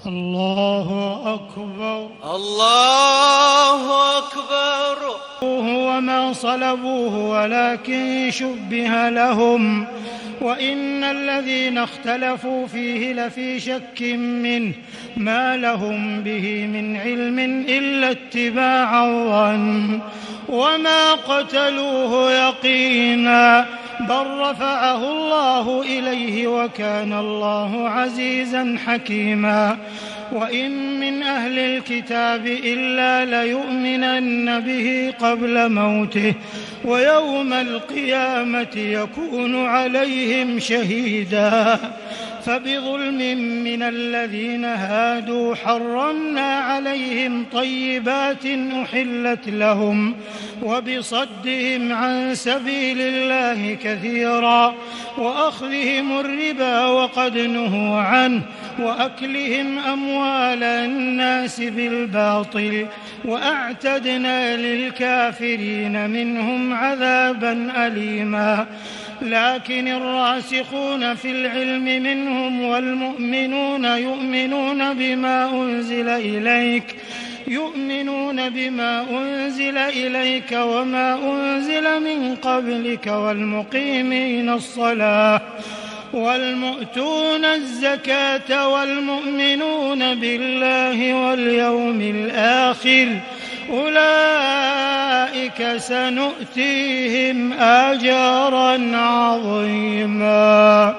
الله أكبر الله أكبر. وما صلبوه ولكن شبه لهم وإن الذين اختلفوا فيه لفي شك منه ما لهم به من علم إلا اتباع الظن وما قتلوه يقينا بل رفعه الله إليه وكان الله عزيزا حكيما. وإن من أهل الكتاب إلا ليؤمنن به قبل موته ويوم القيامة يكون عليهم شهيدا. فبظلم من الذين هادوا حرمنا عليهم طيبات أحلت لهم وبصدهم عن سبيل الله كثيرا وأخذهم الربا وقد نهوا عنه وأكلهم أموال الناس بالباطل وأعتدنا للكافرين منهم عذابا أليما. لكن الراسخون في العلم منهم والمؤمنون يؤمنون بما أنزل إليك وما أنزل من قبلك والمقيمين الصلاة والمؤتون الزكاة والمؤمنون بالله واليوم الآخر أولئك سنؤتيهم أجرا عظيما.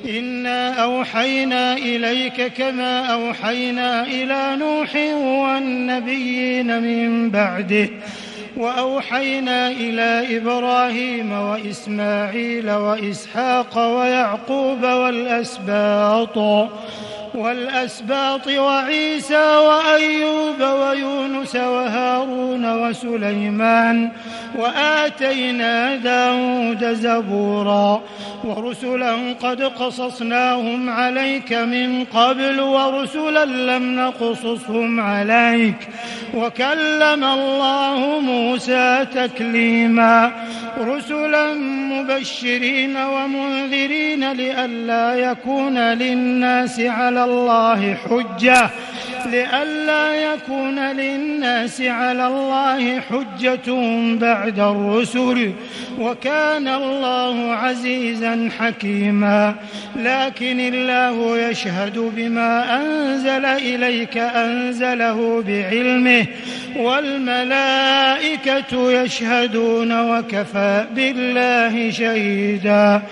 إنا أوحينا إليك كما أوحينا إلى نوح والنبيين من بعده وأوحينا إلى إبراهيم وإسماعيل وإسحاق ويعقوب والأسباط وعيسى وأيوب ويونس وهارون وسليمان وآتينا داود زبورا ورسلا قد قصصناهم عليك من قبل ورسلا لم نقصصهم عليك وكلم الله موسى تكليما. رسلا مبشرين ومنذرين لئلا يكون للناس على الله حجة بعد الرسل وكان الله عزيزا حكيما. لكن الله يشهد بما أنزل إليك أنزله بعلمه والملائكة يشهدون وكفى بالله شهيدا.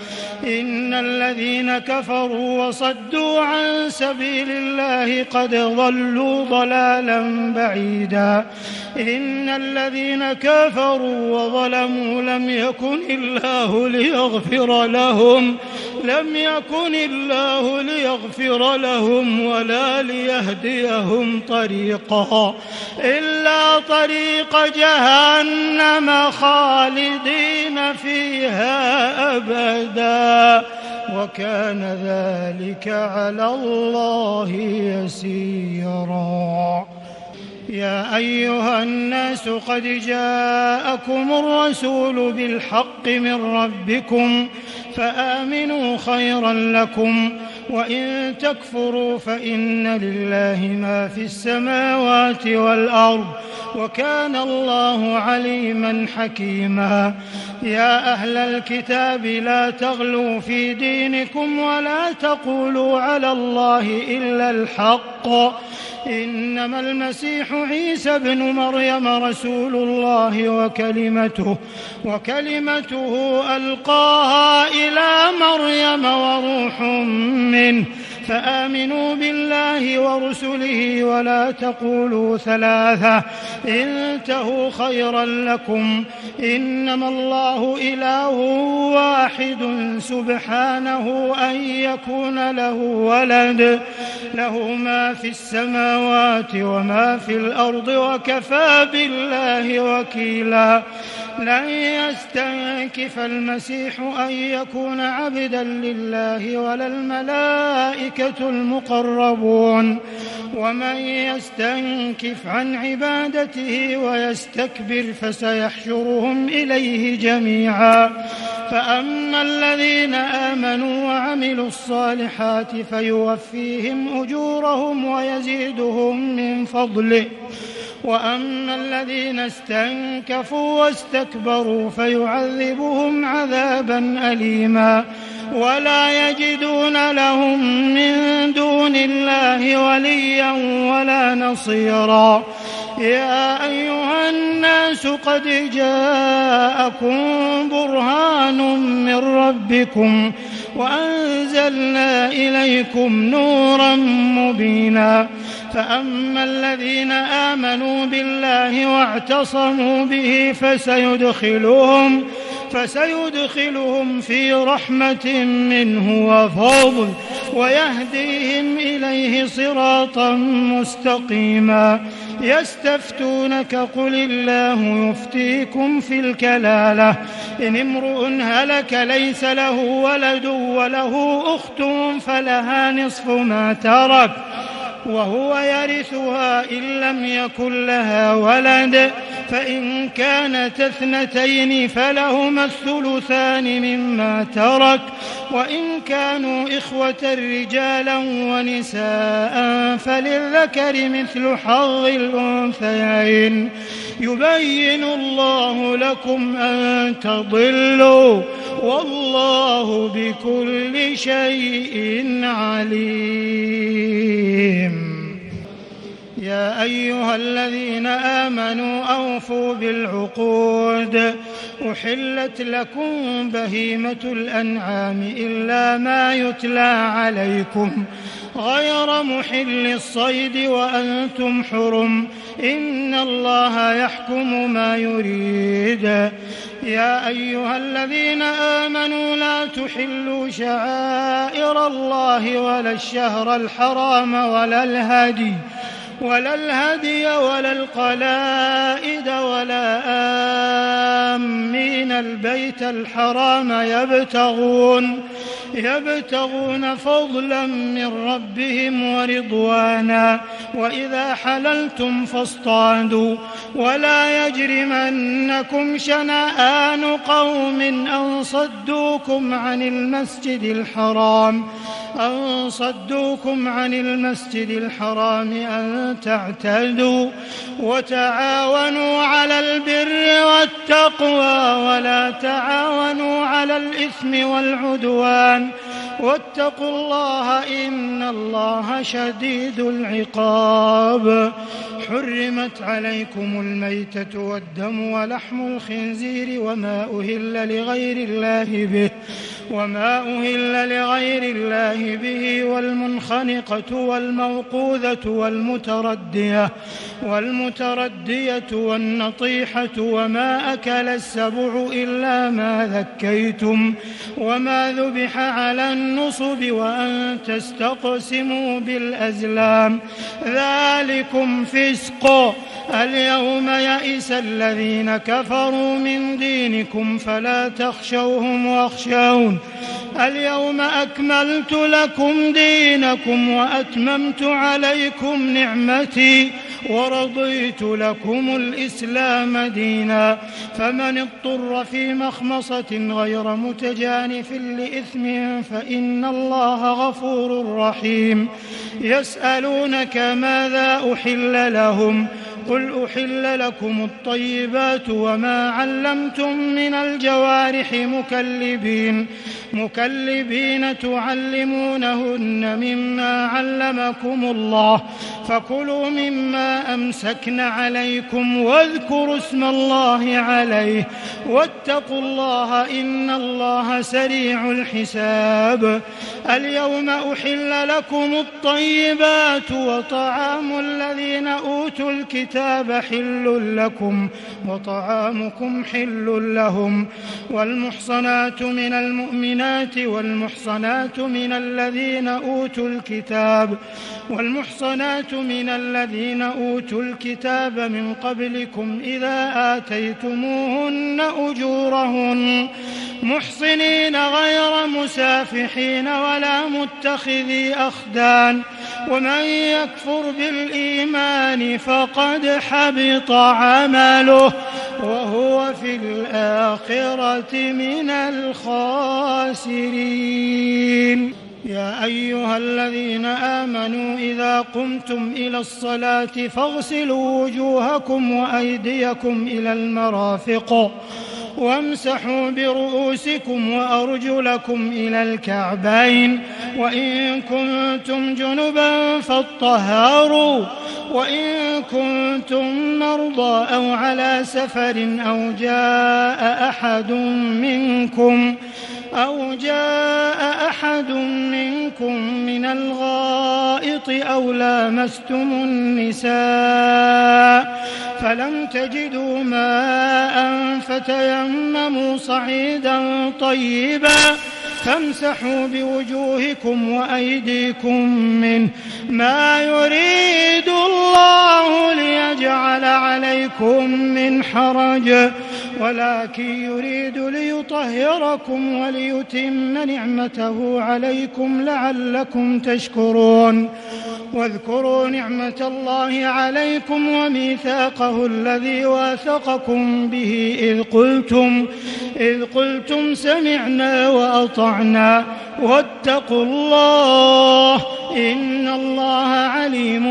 إن الذين كفروا وصدوا عن سبيل الله قد ضلوا ضلالا بعيدا. إن الذين كفروا وظلموا لم يكن الله ليغفر لهم ولا ليهديهم طريقا إلا طريق جهنم خالدين فيها أبدا وكان ذلك على الله يسيرا. يا أيها الناس قد جاءكم الرسول بالحق من ربكم فآمنوا خيرا لكم وإن تكفروا فإن لله ما في السماوات والأرض وكان الله عليما حكيما. يا أهل الكتاب لا تغلوا في دينكم ولا تقولوا على الله إلا الحق إنما المسيح عيسى ابن مريم رسول الله وكلمته ألقاها إلى مريم وروح منه فآمنوا بالله ورسله ولا تقولوا ثلاثة انتهوا خيرا لكم إنما الله إله واحد سبحانه أن يكون له ولد له ما في السماوات وما في الأرض وكفى بالله وكيلا. لن يستنكف المسيح أن يكون عبدا لله ولا الملائكة المقربون ومن يستنكف عن عبادته ويستكبر فسيحشرهم إليه جميعا. فأما الذين آمنوا وعملوا الصالحات فيوفيهم أجورهم ويزيدهم من فضله، وأما الذين استنكفوا واستكبروا فيعذبهم عذابا أليما ولا يجدون لهم من دون الله وليا ولا نصيرا. يا أيها الناس قد جاءكم برهان من ربكم وأنزلنا إليكم نورا مبينا. فأما الذين آمنوا بالله واعتصموا به فسيدخلهم في رحمة منه وفضل ويهديهم إليه صراطا مستقيما. يستفتونك قل الله يفتيكم في الكلالة إن امرؤ هلك ليس له ولد وله أخت فلها نصف ما ترك وهو يرثها إن لم يكن لها ولد، فإن كانت اثنتين فلهما الثلثان مما ترك، وإن كانوا إخوة رجالا ونساء فللذكر مثل حظ الأنثيين. يبين الله لكم أن تضلوا والله بكل شيء عليم. يا أيها الذين آمنوا أوفوا بالعقود. أحلت لكم بهيمة الأنعام إلا ما يتلى عليكم غير محل الصيد وأنتم حرم إن الله يحكم ما يريد. يا أيها الذين آمنوا لا تحلوا شعائر الله ولا الشهر الحرام ولا الهدي ولا القلائد ولا آمين البيت الحرام يبتغون فضلا من ربهم ورضوانا. وإذا حللتم فاصطادوا ولا يجرمنكم شنآن قوم أن صدوكم عن المسجد الحرام أن تعتدوا. وتعاونوا على البر والتقوى ولا تعاونوا على الإثم والعدوان واتقوا الله إن الله شديد العقاب. حرمت عليكم الميتة والدم ولحم الخنزير وما أهل لغير الله به والمنخنقة والموقوذة والمتردية والنطيحة وما أكل السبع إلا ما ذكيتم وما ذبح على النصب وأن تستقسموا بالأزلام ذلكم فسق. اليوم يئس الذين كفروا من دينكم فلا تخشوهم واخشون. اليوم أكملت لكم دينكم وأتممت عليكم نعمتي ورضيت لكم الإسلام دينا. فمن اضطر في مخمصة غير متجانف لإثم فإن الله غفور رحيم. يسألونك ماذا أحل لهم قل أحل لكم الطيبات وما علمتم من الجوارح مكلبين تعلمونهن مما علمكم الله فكلوا مما أمسكن عليكم واذكروا اسم الله عليه واتقوا الله إن الله سريع الحساب. اليوم أحل لكم الطيبات وطعام الذين أوتوا الكتاب حل لكم وطعامكم حل لهم. والمحصنات من المؤمنين والمحصنات من الذين أوتوا الكتاب من قبلكم إذا آتيتموهن أجورهن محصنين غير مسافحين ولا متخذي أخدان ومن يكفر بالإيمان فقد حبط عمله وهو في الآخرة من الخاسرين. يا أيها الذين آمنوا إذا قمتم إلى الصلاة فاغسلوا وجوهكم وأيديكم إلى المرافق وامسحوا برؤوسكم وأرجلكم إلى الكعبين وإن كنتم جنبا فاطهروا وإن كنتم مرضى أو على سفر أو جاء أحد منكم من الغائط أو لامستم النساء فلم تجدوا ماء فتيمموا صعيدا طيبا فامسحوا بوجوهكم وأيديكم منه ما يريد الله ليجعل عليكم من حرج ولكن يريد ليطهركم وليتم نعمته عليكم لعلكم تشكرون. واذكروا نعمة الله عليكم وميثاقه الذي واثقكم به إذ قلتم سمعنا وأطعنا واتقوا الله إن الله عليم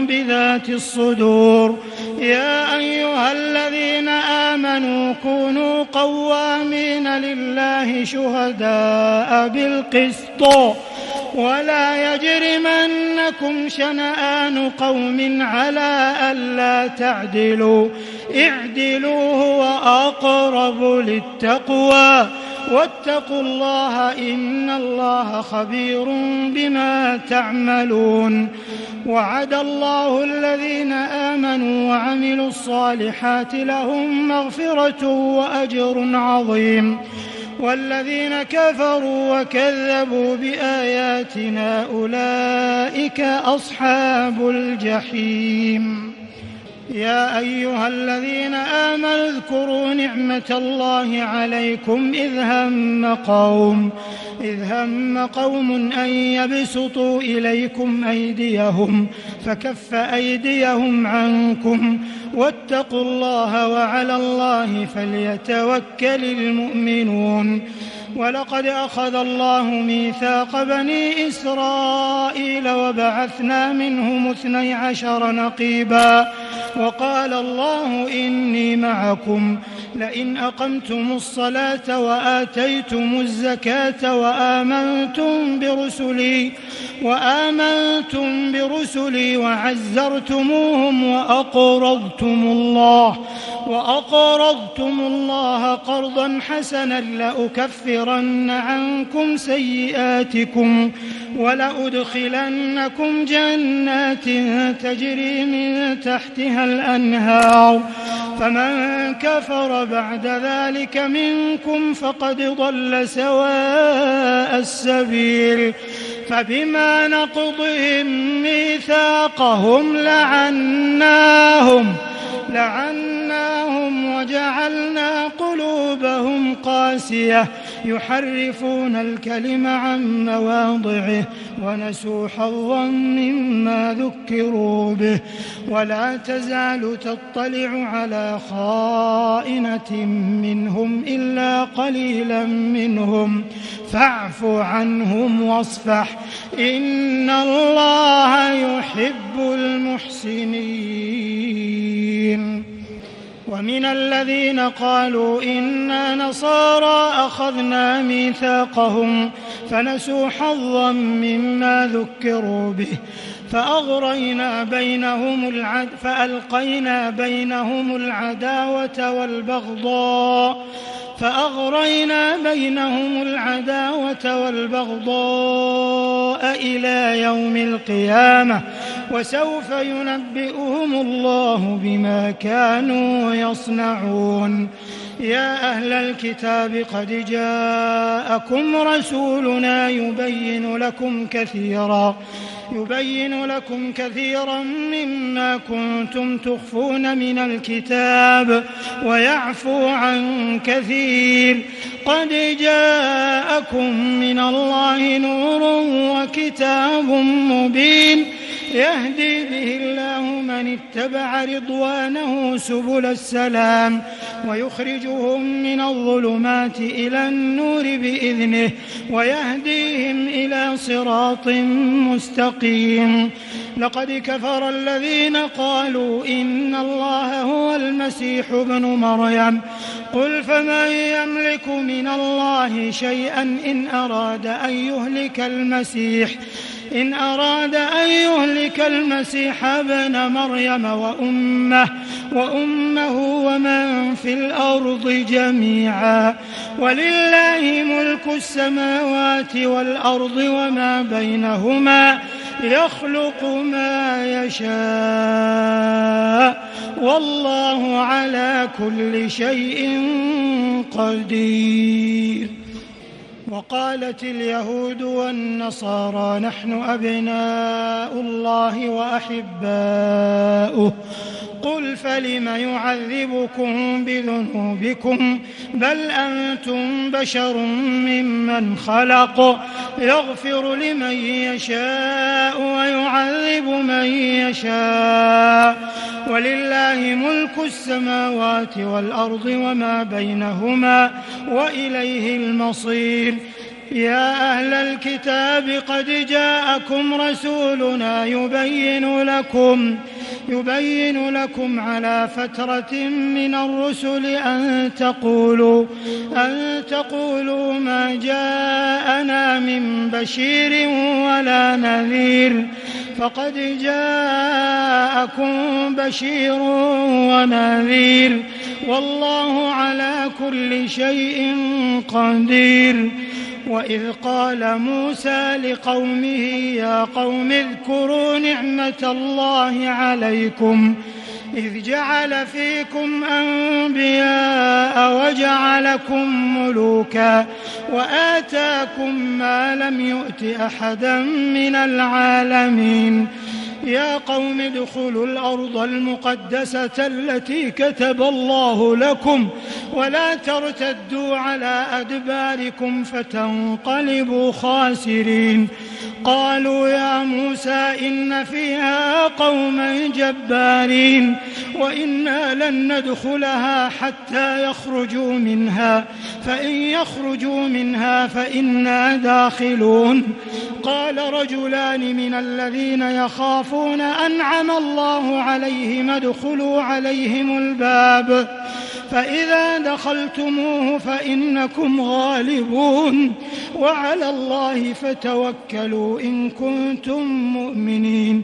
بذات الصدور. يا أيها الذين آمنوا كونوا قوامين لله شهداء بالقسط ولا يجرمنكم شنآن قوم على ألا تعدلوا اعدلوا هو أقرب للتقوى واتقوا الله إن الله خبير بما تعملون. وعد الله الذين آمنوا وعملوا الصالحات لهم مغفرة وأجر عظيم والذين كفروا وكذبوا بآياتنا أولئك أصحاب الجحيم. يا أيها الذين آمنوا اذكروا نعمة الله عليكم إذ هم قوم أن يبسطوا إليكم أيديهم فكف أيديهم عنكم واتقوا الله وعلى الله فليتوكل المؤمنون. ولقد أخذ الله ميثاق بني إسرائيل وبعثنا منهم 12 نقيبا وقال الله إني معكم لئن أقمتم الصلاة وآتيتم الزكاة وآمنتم برسلي وعزرتموهم وأقرضتم الله قرضا حسنا لأكفرن عنكم سيئاتكم ولأدخلنكم جنات تجري من تحتها الأنهار فمن كفر بعد ذلك منكم فقد ضل سواء السبيل. فبما نقضهم ميثاقهم لعناهم وجعلنا قلوبهم قاسية يحرفون الكلم عن مواضعه ونسوا حظا مما ذكروا به ولا تزال تطلع على خائنة منهم إلا قليلا منهم فاعف عنهم واصفح إن الله يحب المحسنين. ومن الذين قالوا إنا نصارى أخذنا ميثاقهم فنسوا حظا مما ذكروا به فألقينا بينهم العداوة والبغضاء إلى يوم القيامة وسوف ينبئهم الله بما كانوا يصنعون. يا أهل الكتاب قد جاءكم رسولنا يبين لكم كثيرا مما كنتم تخفون من الكتاب ويعفو عن كثير. قد جاءكم من الله نور وكتاب مبين يهدي به الله من اتبع رضوانه سبل السلام ويخرجهم من الظلمات إلى النور بإذنه ويهديهم إلى صراط مستقيم. لقد كفر الذين قالوا إن الله هو المسيح ابن مريم قل فمن يملك من الله شيئا إن أراد أن يهلك المسيح ابن مريم وأمه ومن في الأرض جميعا ولله ملك السماوات والأرض وما بينهما يخلق ما يشاء والله على كل شيء قدير. وقالت اليهود والنصارى نحن أبناء الله وأحباؤه قل فلم يعذبكم بذنوبكم بل أنتم بشر ممن خلق يغفر لمن يشاء ويعذب من يشاء ولله ملك السماوات والأرض وما بينهما وإليه المصير. يا أهل الكتاب قد جاءكم رسولنا يبين لكم على فترة من الرسل أن تقولوا ما جاءنا من بشير ولا نذير فقد جاءكم بشير ونذير والله على كل شيء قدير. وإذ قال موسى لقومه يا قوم اذكروا نعمة الله عليكم إذ جعل فيكم أنبياء وجعلكم ملوكا وآتاكم ما لم يؤت أحدا من العالمين. يا قوم ادخلوا الأرض المقدسة التي كتب الله لكم ولا ترتدوا على أدباركم فتنقلبوا خاسرين. قالوا يا موسى إن فيها قوما جبارين وإنا لن ندخلها حتى يخرجوا منها فإن يخرجوا منها فإنا داخلون. قال رجلان من الذين يخافون أنعم الله عليهم ادخلوا عليهم الباب فإذا دخلتموه فإنكم غالبون وعلى الله فتوكلوا إن كنتم مؤمنين.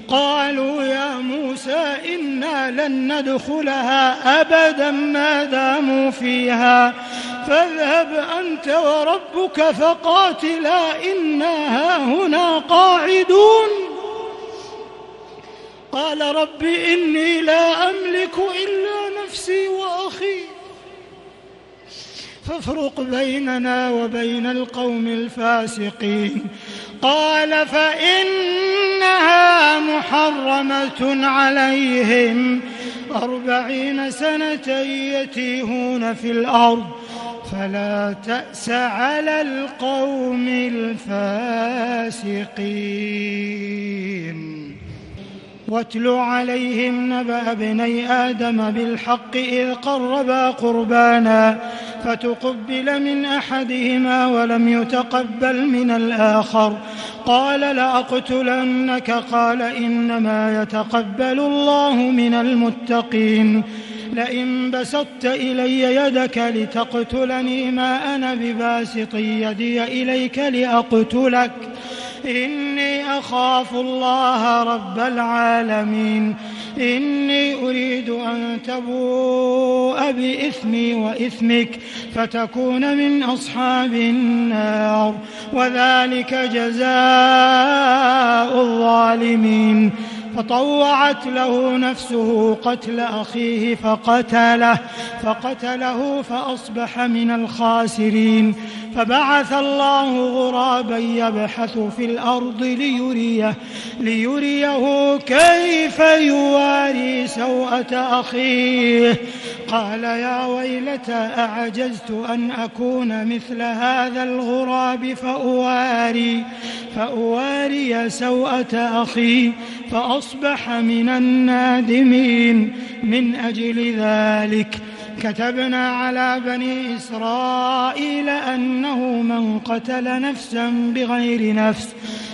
قالوا يا موسى إنا لن ندخلها أبدا ما داموا فيها فاذهب أنت وربك فقاتلا إنا هاهنا قاعدون. قال رب إني لا أملك إلا نفسي وأخي فافرق بيننا وبين القوم الفاسقين. قال فإنها محرمة عليهم 40 سنة يتيهون في الأرض فلا تأس على القوم الفاسقين. واتل عليهم نبأ ابني آدم بالحق إذ قربا قربانا فتقبل من أحدهما ولم يتقبل من الآخر قال لأقتلنك قال إنما يتقبل الله من المتقين. لئن بسطت إلي يدك لتقتلني ما أنا بباسط يدي إليك لأقتلك إني أخاف الله رب العالمين. إني أريد أن تبوء بإثمي وإثمك فتكون من أصحاب النار وذلك جزاء الظالمين. فطوعت له نفسه قتل أخيه فقتله فأصبح من الخاسرين. فبعث الله غرابا يبحث في الأرض ليريه كيف يواري سوءة أخيه. قال يا ويلتى أعجزت أن أكون مثل هذا الغراب فأواري سوءة أخي فأصبح من النادمين. من أجل ذلك كتبنا على بني إسرائيل أنه من قتل نفسا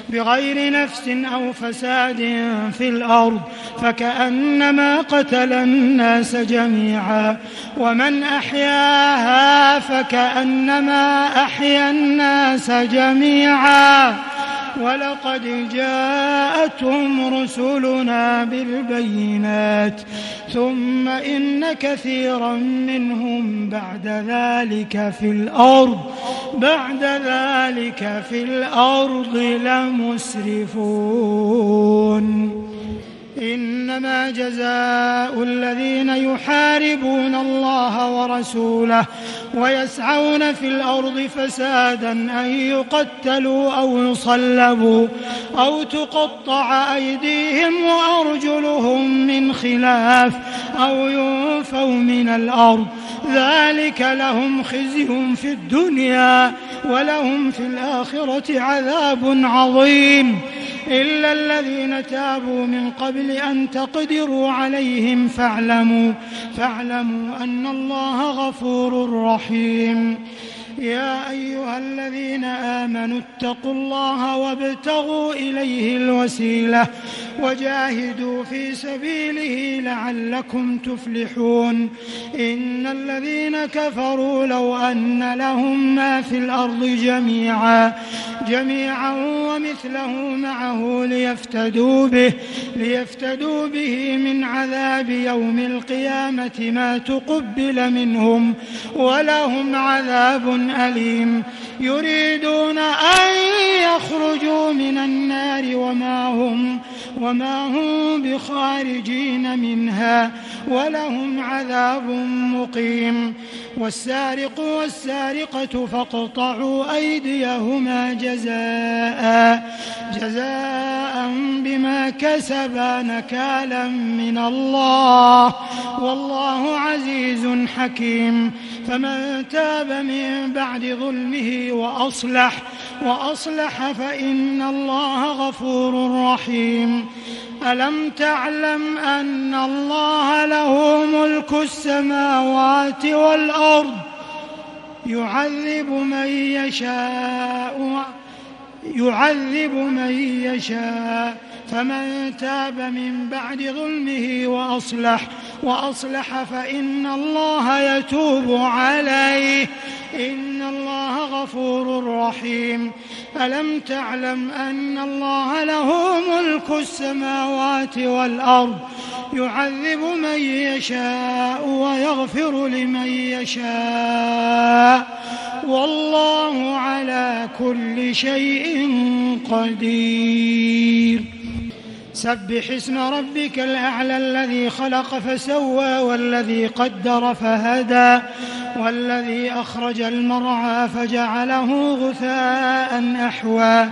بغير نفس أو فساد في الأرض فكأنما قتل الناس جميعا، ومن أحياها فكأنما أحيا الناس جميعا. ولقد جاءتهم رسلنا بالبينات ثم إن كثيرا منهم بعد ذلك في الأرض لمسرفون. إنما جزاء الذين يحاربون الله ورسوله ويسعون في الأرض فسادا أن يقتلوا أو يصلبوا أو تقطع أيديهم وأرجلهم من خلاف أو ينفوا من الأرض، ذلك لهم خزي في الدنيا ولهم في الآخرة عذاب عظيم. إلا الذين تابوا من قبل أن تقدروا عليهم فاعلموا أن الله غفور رحيم. يا أيها الذين آمنوا اتقوا الله وابتغوا إليه الوسيلة وجاهدوا في سبيله لعلكم تفلحون. إن الذين كفروا لو أن لهم ما في الأرض جميعا ومثله معه ليفتدوا به من عذاب يوم القيامة ما تقبل منهم ولهم عذاب أليم. يريدون أن يخرجوا من النار وما هم بخارجين منها ولهم عذاب مقيم. والسارق والسارقة فاقطعوا أيديهما جزاء بما كسبا نكالا من الله والله عزيز حكيم. فمن تاب من بعد ظلمه وأصلح فإن الله غفور رحيم. ألم تعلم أن الله له ملك السماوات والأرض يعذب من يشاء فمن تاب من بعد ظلمه وأصلح فإن الله يتوب عليه إن الله غفور رحيم. ألم تعلم أن الله له ملك السماوات والأرض يعذب من يشاء ويغفر لمن يشاء والله على كل شيء قدير. سبح اسم ربك الأعلى الذي خلق فسوى والذي قدر فهدى والذي أخرج المرعى فجعله غثاء أحوى.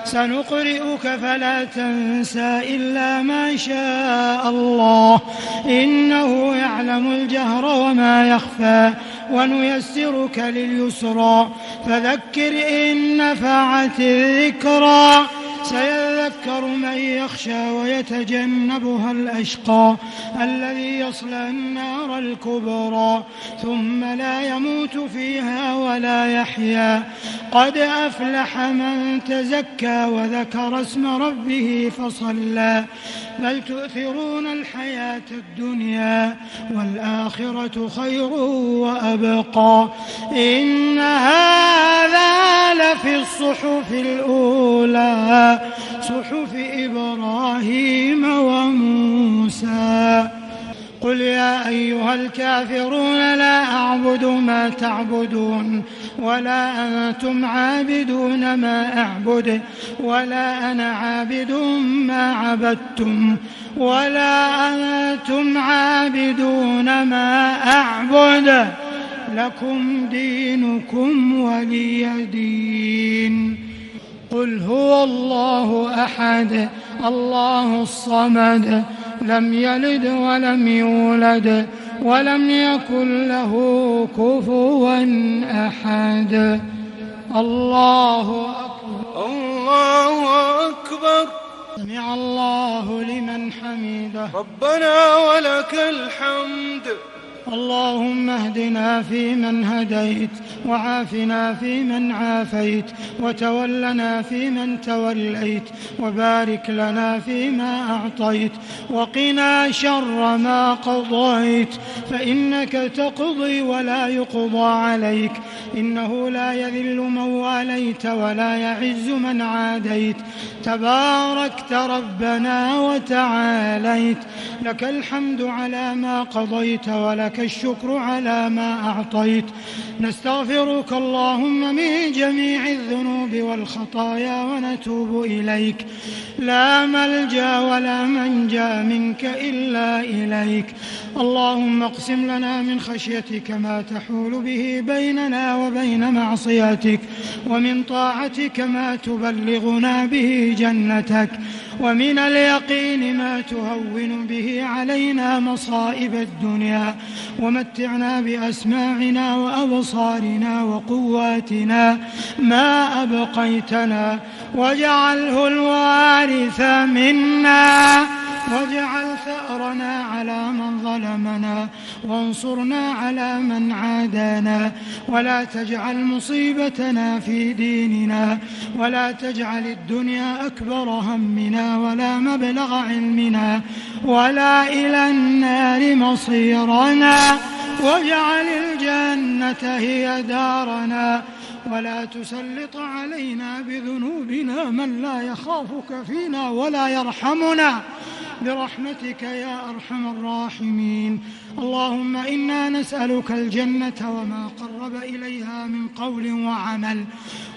سنقرئك فلا تنسى إلا ما شاء الله إنه يعلم الجهر وما يخفى ونيسرك لليسرى فذكر إن نفعت الذكرى سيذكر من يخشى ويتجنبها الأشقى الذي يصلى النار الكبرى ثم لا يموت فيها ولا يحيا. قد أفلح من تزكى وذكر اسم ربه فصلى بل تؤثرون الحياة الدنيا والآخرة خير وأبقى. إن هذا لفي الصحف الأولى صحف إبراهيم وموسى. قل يا أيها الكافرون لا أعبد ما تعبدون ولا أنتم عابدون ما أعبد ولا أنا عابد ما عبدتم ولا أنتم عابدون ما أعبد لكم دينكم ولي دين. قل هو الله أحد الله الصمد لم يلد ولم يولد ولم يكن له كفوا أحد. الله أكبر الله أكبر. سمع الله لمن حمده ربنا ولك الحمد. اللهم اهدنا فيمن هديت وعافنا فيمن عافيت وتولنا فيمن توليت وبارك لنا فيما أعطيت وقنا شر ما قضيت فإنك تقضي ولا يقضى عليك إنه لا يذل من واليت ولا يعز من عاديت تباركت ربنا وتعاليت لك الحمد على ما قضيت ولك الشكر على ما أعطيت. نستغفرك اللهم من جميع الذنوب والخطايا ونتوب إليك لا ملجأ ولا منجا منك إلا إليك. اللهم اقسم لنا من خشيتك ما تحول به بيننا وبين معصيتك ومن طاعتك ما تبلغنا به جنتك ومن اليقين ما تهون به علينا مصائب الدنيا ومتعنا بأسماعنا وأبصارنا وقواتنا ما أبقيتنا واجعله الوارث منا واجعل ثأرنا على من ظلمنا وانصرنا على من عادانا ولا تجعل مصيبتنا في ديننا ولا تجعل الدنيا أكبر همنا ولا مبلغ علمنا ولا إلى النار مصيرنا واجعل الجنة هي دارنا ولا تسلط علينا بذنوبنا من لا يخافك فينا ولا يرحمنا برحمتك يا أرحم الراحمين. اللهم إنا نسألك الجنة وما قرب إليها من قول وعمل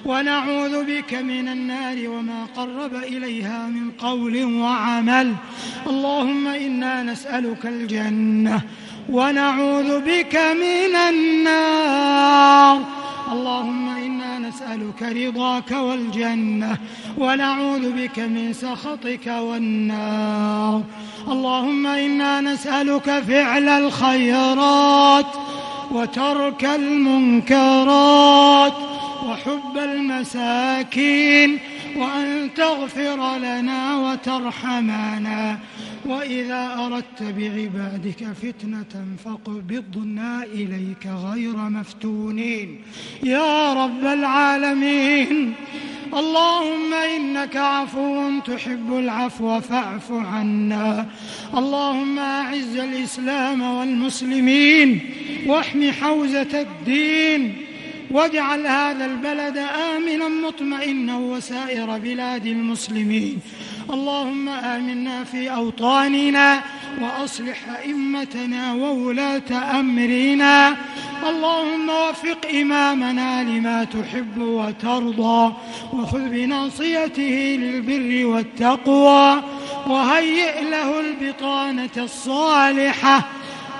ونعوذ بك من النار وما قرب إليها من قول وعمل. اللهم إنا نسألك الجنة ونعوذ بك من النار. اللهم إنا نسألك رضاك والجنة ونعوذ بك من سخطك والنار. اللهم إنا نسألك فعل الخيرات وترك المنكرات وحب المساكين وأن تغفر لنا وترحمنا وإذا أردت بعبادك فتنة فاقبضنا إليك غير مفتونين يا رب العالمين. اللهم إنك عفو تحب العفو فاعف عنا. اللهم أعز الإسلام والمسلمين واحم حوزة الدين واجعل هذا البلد آمنا مطمئنا وسائر بلاد المسلمين. اللهم آمنا في أوطاننا وأصلح أئمتنا وولاة أمرنا. اللهم وفق إمامنا لما تحب وترضى وخذ بناصيته للبر والتقوى وهيئ له البطانة الصالحة.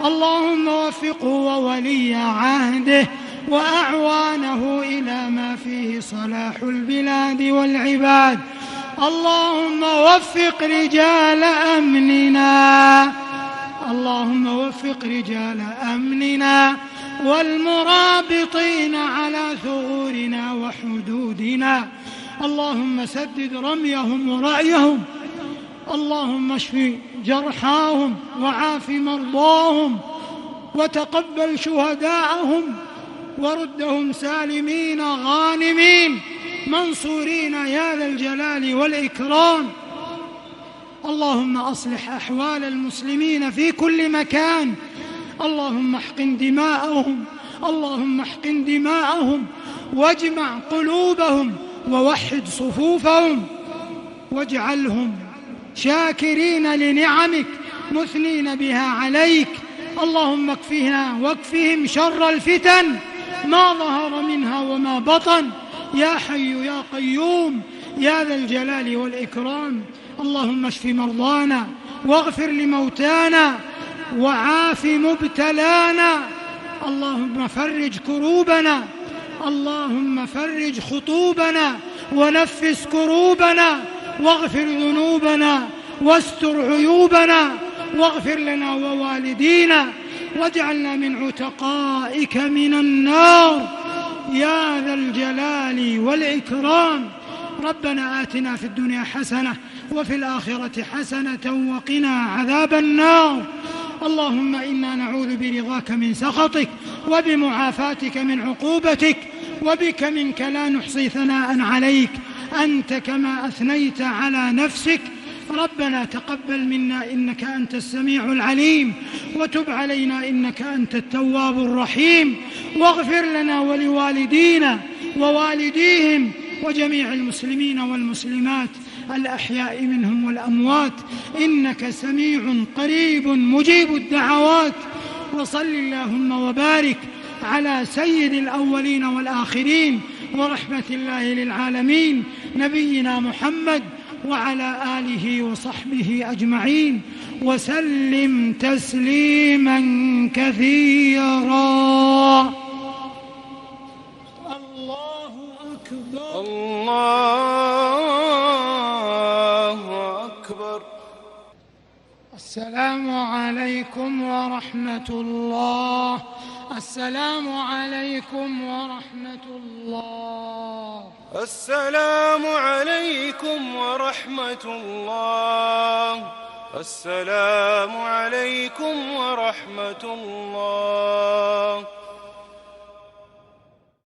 اللهم وفقه وولي عهده وأعوانه إلى ما فيه صلاح البلاد والعباد. اللهم وفق رجال أمننا. اللهم وفق رجال أمننا والمرابطين على ثغورنا وحدودنا. اللهم سدد رميهم ورأيهم. اللهم اشف جرحاهم وعاف مرضاهم وتقبل شهداءهم وردهم سالمين غانمين منصورين يا ذا الجلال والإكرام. اللهم أصلح أحوال المسلمين في كل مكان. اللهم احقن دماءهم. اللهم احقن دماءهم واجمع قلوبهم ووحد صفوفهم واجعلهم شاكرين لنعمك مثنين بها عليك. اللهم اكفنا واكفهم شر الفتن ما ظهر منها وما بطن، يا حي يا قيوم يا ذا الجلال والإكرام. اللهم اشف مرضانا واغفر لموتانا وعاف مبتلانا. اللهم فرج كروبنا، اللهم فرج خطوبنا ونفس كروبنا، واغفر ذنوبنا واستر عيوبنا، واغفر لنا ووالدينا، واجعلنا من عتقائك من النار يا ذا الجلال والإكرام. ربنا آتنا في الدنيا حسنة وفي الآخرة حسنة وقنا عذاب النار. اللهم إنا نعوذ برضاك من سخطك وبمعافاتك من عقوبتك، وبك منك لا نحصي ثناء عليك أنت كما أثنيت على نفسك. ربنا تقبل منا إنك أنت السميع العليم، وتب علينا إنك أنت التواب الرحيم، واغفر لنا ولوالدينا ووالديهم وجميع المسلمين والمسلمات الأحياء منهم والأموات، إنك سميع قريب مجيب الدعوات. وصل اللهم وبارك على سيد الأولين والآخرين ورحمة الله للعالمين نبينا محمد وعلى آله وصحبه أجمعين، وسلم تسليما كثيرا. الله أكبر الله أكبر. السلام عليكم ورحمة الله. السلام عليكم ورحمة الله. السلام عليكم ورحمة الله. السلام عليكم ورحمة الله.